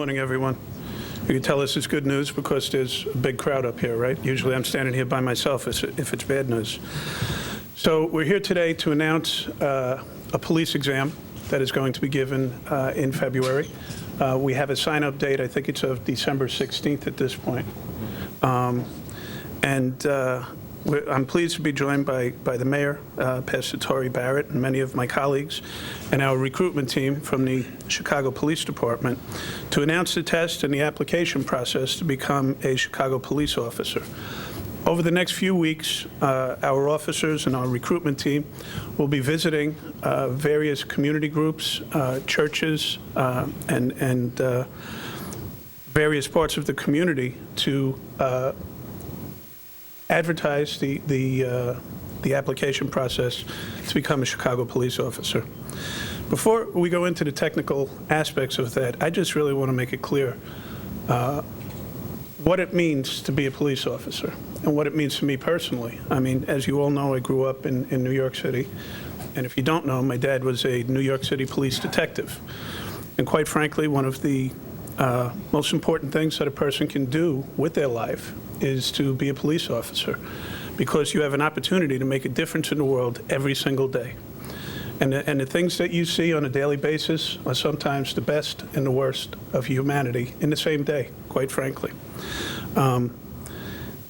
Morning, everyone. You can tell this is good news because there's a big crowd up here, right? Usually I'm standing here by myself if it's bad news. So we're here today to announce a police exam that is going to be given in February. We have a sign-up date. I think it's of December 16th at this point. I'm pleased to be joined by the mayor, Pastor Tory Barrett, and many of my colleagues, and our recruitment team from the Chicago Police Department to announce the test and the application process to become a Chicago police officer. Over the next few weeks, our officers and our recruitment team will be visiting various community groups, churches, and various parts of the community to advertise the application process to become a Chicago police officer. Before we go into the technical aspects of that, I just really want to make it clear what it means to be a police officer and what it means to me personally. I mean, as you all know, I grew up in New York City, and if you don't know, my dad was a New York City police detective. And quite frankly, one of the most important things that a person can do with their life is to be a police officer, because you have an opportunity to make a difference in the world every single day. And the things that you see on a daily basis are sometimes the best and the worst of humanity in the same day, quite frankly.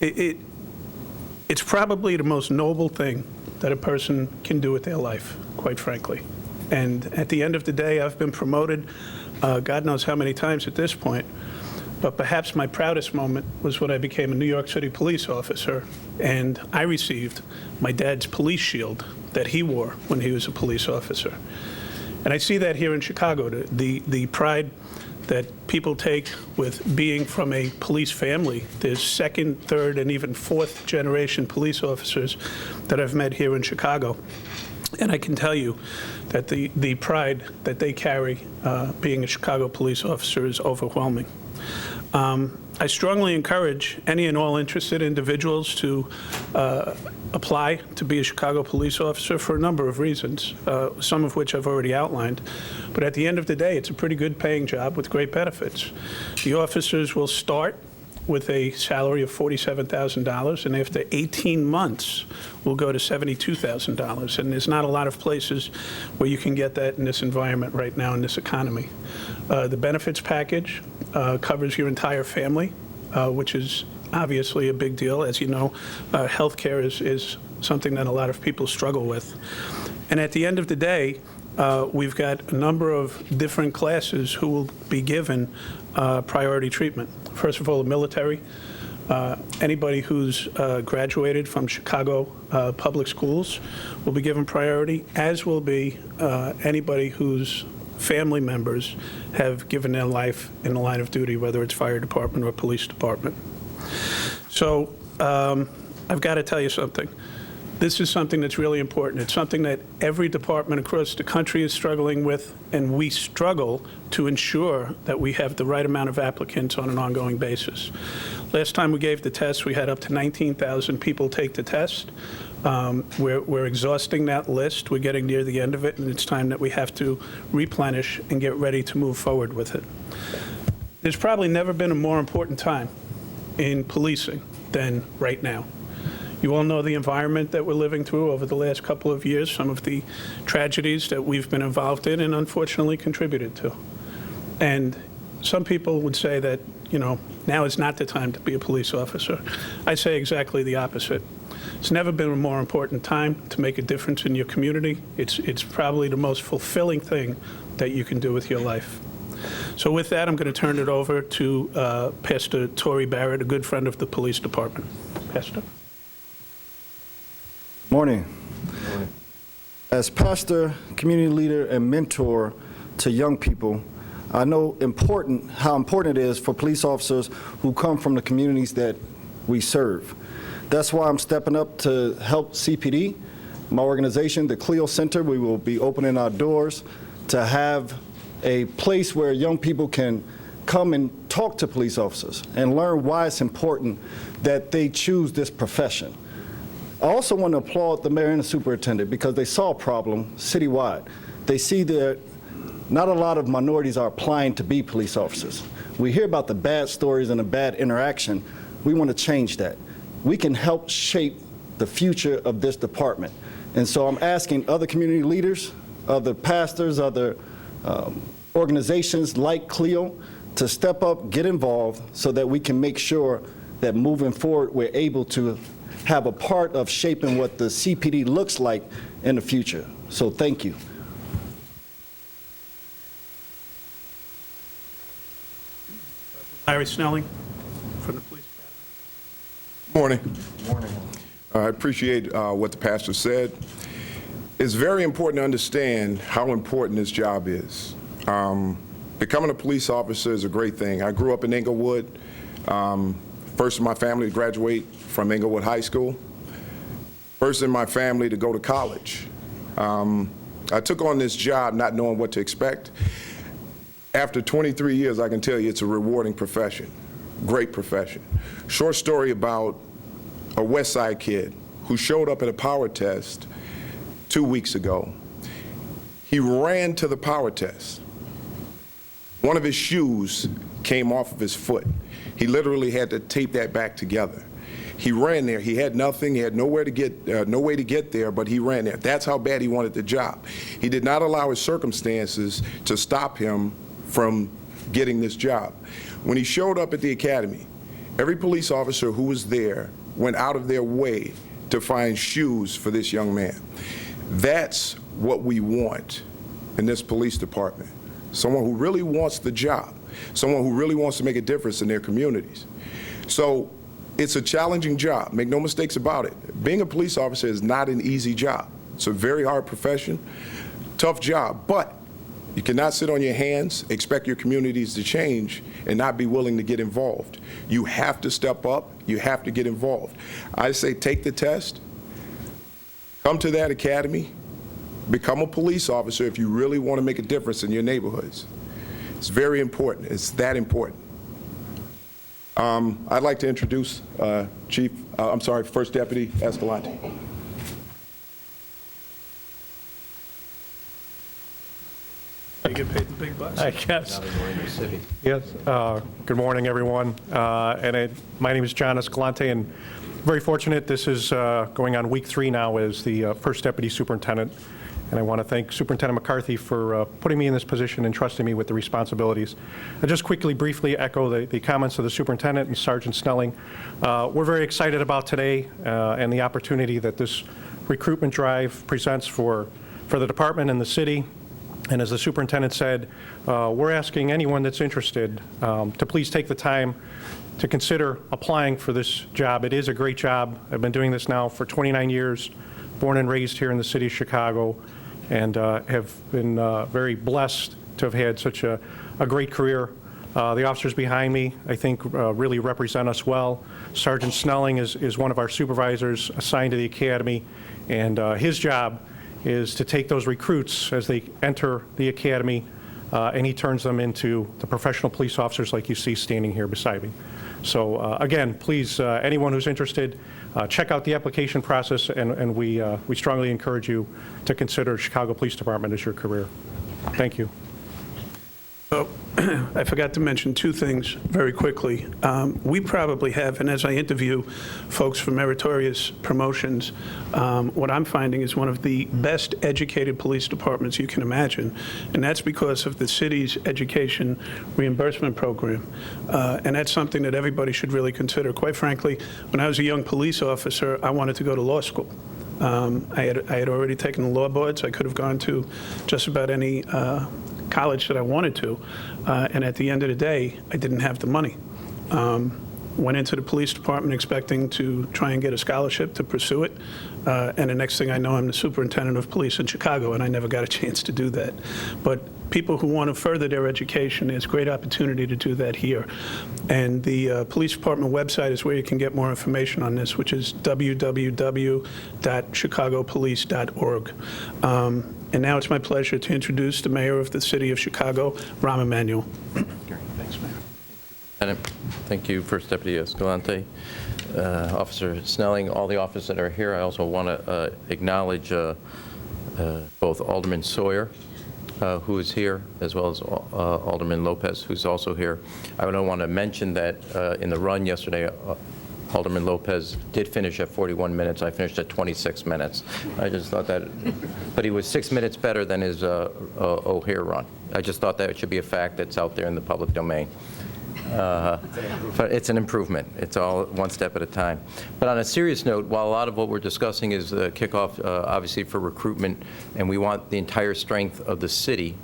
It's probably the most noble thing that a person can do with their life, quite frankly. And at the end of the day, I've been promoted God knows how many times at this point, but perhaps my proudest moment was when I became a New York City police officer and I received my dad's police shield that he wore when he was a police officer. And I see that here in Chicago, the pride that people take with being from a police family. There's second, third, and even fourth generation police officers that I've met here in Chicago. And I can tell you that the pride that they carry being a Chicago police officer is overwhelming. I strongly encourage any and all interested individuals to apply to be a Chicago police officer for a number of reasons, some of which I've already outlined. But at the end of the day, it's a pretty good paying job with great benefits. The officers will start with a salary of $47,000, and after 18 months, will go to $72,000. And there's not a lot of places where you can get that in this environment right now in this economy. The benefits package covers your entire family, which is obviously a big deal. As you know, health care is something that a lot of people struggle with. And at the end of the day, we've got a number of different classes who will be given priority treatment. First of all, the military. Anybody who's graduated from Chicago public schools will be given priority, as will be anybody whose family members have given their life in the line of duty, whether it's fire department or police department. So I've got to tell you something. This is something that's really important. It's something that every department across the country is struggling with, and we struggle to ensure that we have the right amount of applicants on an ongoing basis. Last time we gave the test, we had up to 19,000 people take the test. We're exhausting that list. We're getting near the end of it, and it's time that we have to replenish and get ready to move forward with it. There's probably never been a more important time in policing than right now. You all know the environment that we're living through over the last couple of years, some of the tragedies that we've been involved in and unfortunately contributed to. And some people would say that, you know, now is not the time to be a police officer. I say exactly the opposite. It's never been a more important time to make a difference in your community. It's probably the most fulfilling thing that you can do with your life. So with that, I'm going to turn it over to Pastor Tory Barrett, a good friend of the police department. Pastor. Morning. As pastor, community leader, and mentor to young people, I know how important it is for police officers who come from the communities that we serve. That's why I'm stepping up to help CPD, my organization, the Clio Center. We will be opening our doors to have a place where young people can come and talk to police officers and learn why it's important that they choose this profession. I also want to applaud the mayor and the superintendent because they saw a problem citywide. They see that not a lot of minorities are applying to be police officers. We hear about the bad stories and the bad interaction. We want to change that. We can help shape the future of this department. And so I'm asking other community leaders, other pastors, other organizations like Clio to step up, get involved, so that we can make sure that moving forward, we're able to have a part of shaping what the CPD looks like in the future. So thank you. Larry Snelling from the Police Academy. Morning. Morning. I appreciate what the pastor said. It's very important to understand how important this job is. Becoming a police officer is a great thing. I grew up in Inglewood. First in my family to graduate from Inglewood High School. First in my family to go to college. I took on this job not knowing what to expect. After 23 years, I can tell you it's a rewarding profession, great profession. Short story about a West Side kid who showed up at a power test 2 weeks ago. He ran to the power test. One of his shoes came off of his foot. He literally had to tape that back together. He ran there. He had nothing. He had no way to get there, but he ran there. That's how bad he wanted the job. He did not allow his circumstances to stop him from getting this job. When he showed up at the academy, every police officer who was there went out of their way to find shoes for this young man. That's what we want in this police department. Someone who really wants the job, someone who really wants to make a difference in their communities. So it's a challenging job, make no mistakes about it. Being a police officer is not an easy job. It's a very hard profession, tough job, but you cannot sit on your hands, expect your communities to change, and not be willing to get involved. You have to step up, you have to get involved. I say take the test, come to that academy, become a police officer if you really want to make a difference in your neighborhoods. It's very important, it's that important. I'd like to introduce First Deputy Escalante. You get paid the big bucks. I guess. Yes. Good morning, everyone. My name is John Escalante, and very fortunate. This is going on week 3 now as the first deputy superintendent. And I want to thank Superintendent McCarthy for putting me in this position and trusting me with the responsibilities. I'll just quickly, briefly echo the comments of the superintendent and Sergeant Snelling. We're very excited about today and the opportunity that this recruitment drive presents for the department and the city. And as the superintendent said, we're asking anyone that's interested to please take the time to consider applying for this job. It is a great job. I've been doing this now for 29 years, born and raised here in the city of Chicago, and have been very blessed to have had such a great career. The officers behind me, I think, really represent us well. Sergeant Snelling is one of our supervisors assigned to the academy, and his job is to take those recruits as they enter the academy, and he turns them into the professional police officers like you see standing here beside me. So again, please, anyone who's interested, check out the application process, and we strongly encourage you to consider Chicago Police Department as your career. Thank you. So I forgot to mention 2 things very quickly. We probably have, and as I interview folks for meritorious promotions, what I'm finding is one of the best educated police departments you can imagine, and that's because of the city's education reimbursement program. And that's something that everybody should really consider. Quite frankly, when I was a young police officer, I wanted to go to law school. I had already taken the law boards. I could have gone to just about any college that I wanted to, and at the end of the day, I didn't have the money. Went into the police department expecting to try and get a scholarship to pursue it, and the next thing I know, I'm the superintendent of police in Chicago, and I never got a chance to do that. But people who want to further their education, there's great opportunity to do that here. And the police department website is where you can get more information on this, which is www.chicagopolice.org. And now it's my pleasure to introduce the mayor of the city of Chicago, Rahm Emanuel. Thanks, Mayor. Thank you, First Deputy Escalante, Officer Snelling, all the officers that are here. I also want to acknowledge both Alderman Sawyer, who is here, as well as Alderman Lopez, who's also here. I don't want to mention that in the run yesterday, Alderman Lopez did finish at 41 minutes. I finished at 26 minutes. I just thought that, but he was 6 minutes better than his O'Hare run. I just thought that it should be a fact that's out there in the public domain. But it's an improvement. It's all one step at a time. But on a serious note, while a lot of what we're discussing is the kickoff, obviously, for recruitment, and we want the entire strength of the city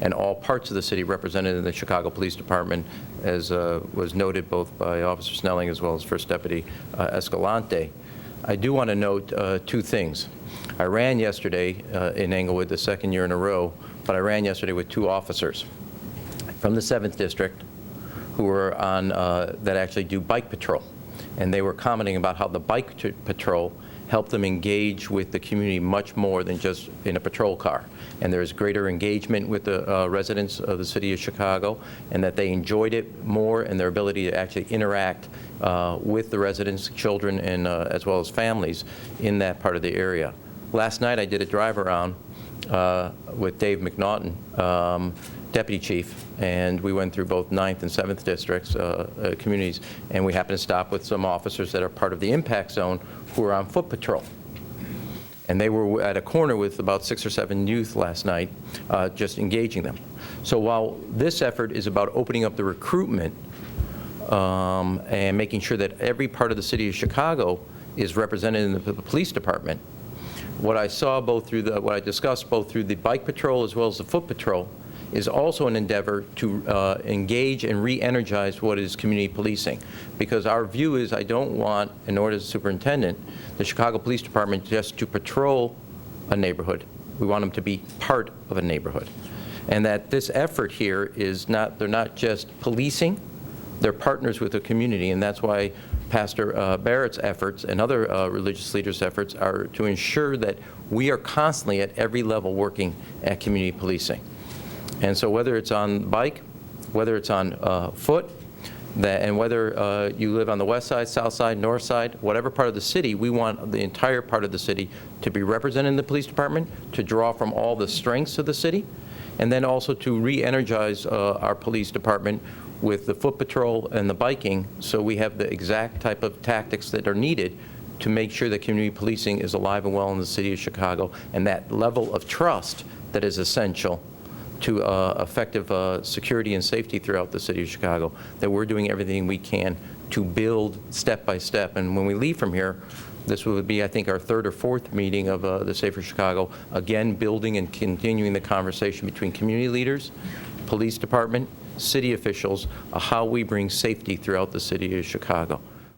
and all parts of the city represented in the Chicago Police Department, as was noted both by Officer Snelling as well as First Deputy Escalante, I do want to note two things. I ran yesterday in Englewood, the second year in a row, but I ran yesterday with two officers from the 7th District who were on, that actually do bike patrol. And they were commenting about how the bike patrol helped them engage with the community much more than just in a patrol car. And there's greater engagement with the residents of the city of Chicago, and that they enjoyed it more, and their ability to actually interact with the residents, children, and as well as families in that part of the area. Last night I did a drive around with Dave McNaughton, Deputy Chief, and we went through both 9th and 7th districts, communities, and we happened to stop with some officers that are part of the impact zone who are on foot patrol. And they were at a corner with about 6 or 7 youth last night, just engaging them. So while this effort is about opening up the recruitment and making sure that every part of the city of Chicago is represented in the police department, what I saw both through what I discussed both through the bike patrol as well as the foot patrol is also an endeavor to engage and re-energize what is community policing. Because our view is, I don't want, in order as superintendent, the Chicago Police Department just to patrol a neighborhood. We want them to be part of a neighborhood. And that this effort here is not, they're not just policing, they're partners with the community, and that's why Pastor Barrett's efforts and other religious leaders' efforts are to ensure that we are constantly at every level working at community policing. And so whether it's on bike, whether it's on foot, and whether you live on the west side, south side, north side, whatever part of the city, we want the entire part of the city to be represented in the police department, to draw from all the strengths of the city, and then also to re-energize our police department with the foot patrol and the biking, so we have the exact type of tactics that are needed to make sure that community policing is alive and well in the city of Chicago, and that level of trust that is essential to effective security and safety throughout the city of Chicago, that we're doing everything we can to build step by step. And when we leave from here, this would be, I think, our 3rd or 4th meeting of the Safer Chicago, again, building and continuing the conversation between community leaders, police department, city officials, how we bring safety throughout the city of Chicago.